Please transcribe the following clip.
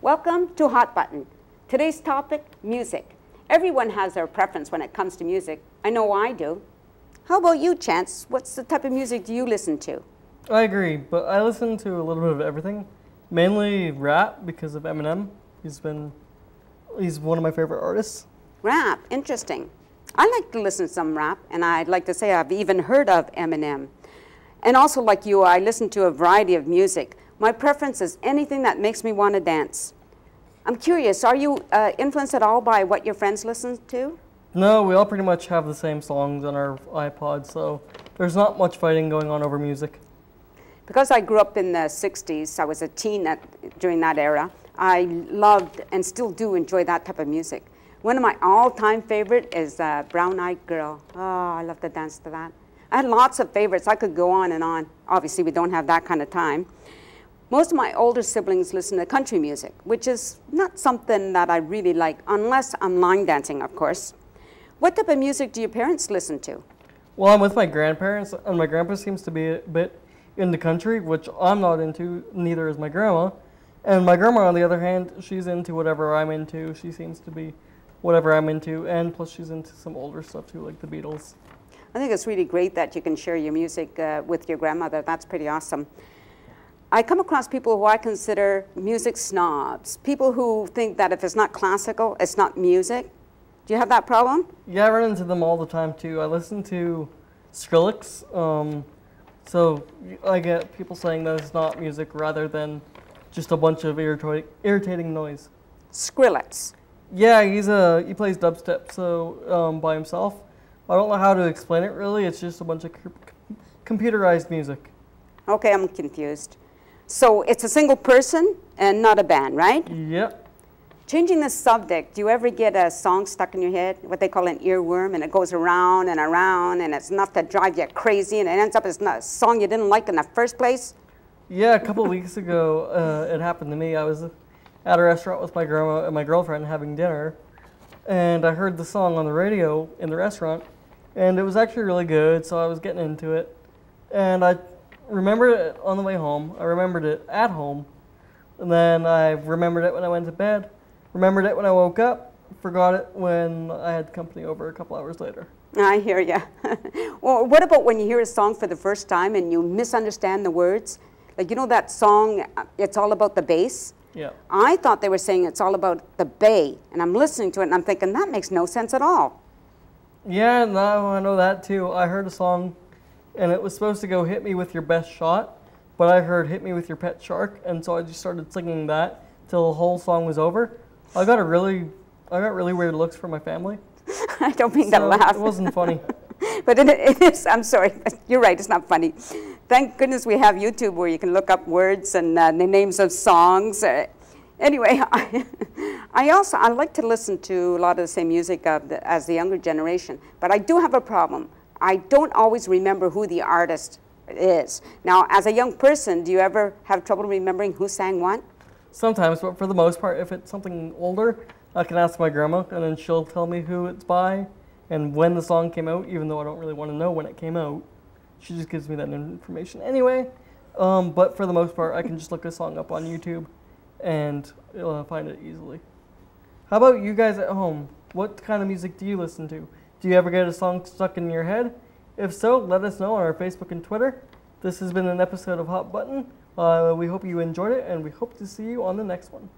Welcome to Hot Button. Today's topic, music. Everyone has their preference when it comes to music. I know I do. How about you, Chance? What's the type of music do you listen to? I agree, but I listen to a little bit of everything. Mainly rap because of Eminem. He's one of my favorite artists. Rap, interesting. I like to listen to some rap, and I'd like to say I've even heard of Eminem. And also like you, I listen to a variety of music. My preference is anything that makes me want to dance. I'm curious, are you influenced at all by what your friends listen to? No, we all pretty much have the same songs on our iPod, so there's not much fighting going on over music. Because I grew up in the 60s, I was a teen during that era, I loved and still do enjoy that type of music. One of my all-time favorite is Brown Eyed Girl. Oh, I love to dance to that. I had lots of favorites. I could go on and on. Obviously, we don't have that kind of time. Most of my older siblings listen to country music, which is not something that I really like, unless I'm line dancing, of course. What type of music do your parents listen to? Well, I'm with my grandparents, and my grandpa seems to be a bit into country, which I'm not into, neither is my grandma. And my grandma, on the other hand, she's into whatever I'm into. She seems to be whatever I'm into, and plus she's into some older stuff too, like the Beatles. I think it's really great that you can share your music with your grandmother. That's pretty awesome. I come across people who I consider music snobs, people who think that if it's not classical, it's not music. Do you have that problem? Yeah, I run into them all the time too. I listen to Skrillex, so I get people saying that it's not music rather than just a bunch of irritating noise. Skrillex. Yeah, he plays dubstep so by himself. I don't know how to explain it really. It's just a bunch of computerized music. Okay, I'm confused. So it's a single person and not a band, right? Yep. Changing the subject, do you ever get a song stuck in your head, what they call an earworm, and it goes around and around, and it's enough to drive you crazy, and it ends up as a song you didn't like in the first place? Yeah, a couple of weeks ago, it happened to me. I was at a restaurant with my grandma and my girlfriend having dinner, and I heard the song on the radio in the restaurant, and it was actually really good, so I was getting into it. And I remembered it on the way home, I remembered it at home, and then I remembered it when I went to bed, remembered it when I woke up, forgot it when I had company over a couple hours later. I hear you. Well, what about when you hear a song for the first time and you misunderstand the words? Like, you know that song, It's All About the Bass? Yeah. I thought they were saying it's all about the bay, and I'm listening to it and I'm thinking, that makes no sense at all. Yeah, no, I know that too. I heard a song, and it was supposed to go "Hit Me With Your Best Shot," but I heard "Hit Me With Your Pet Shark," and so I just started singing that till the whole song was over. I got really weird looks from my family. I don't mean to laugh. It wasn't funny. But it is, I'm sorry, you're right, it's not funny. Thank goodness we have YouTube where you can look up words and the names of songs. Anyway, I like to listen to a lot of the same music as the younger generation, but I do have a problem. I don't always remember who the artist is. Now, as a young person, do you ever have trouble remembering who sang what? Sometimes, but for the most part, if it's something older, I can ask my grandma, and then she'll tell me who it's by and when the song came out, even though I don't really want to know when it came out. She just gives me that information anyway. But for the most part, I can just look a song up on YouTube and find it easily. How about you guys at home? What kind of music do you listen to? Do you ever get a song stuck in your head? If so, let us know on our Facebook and Twitter. This has been an episode of Hot Button. We hope you enjoyed it, and we hope to see you on the next one.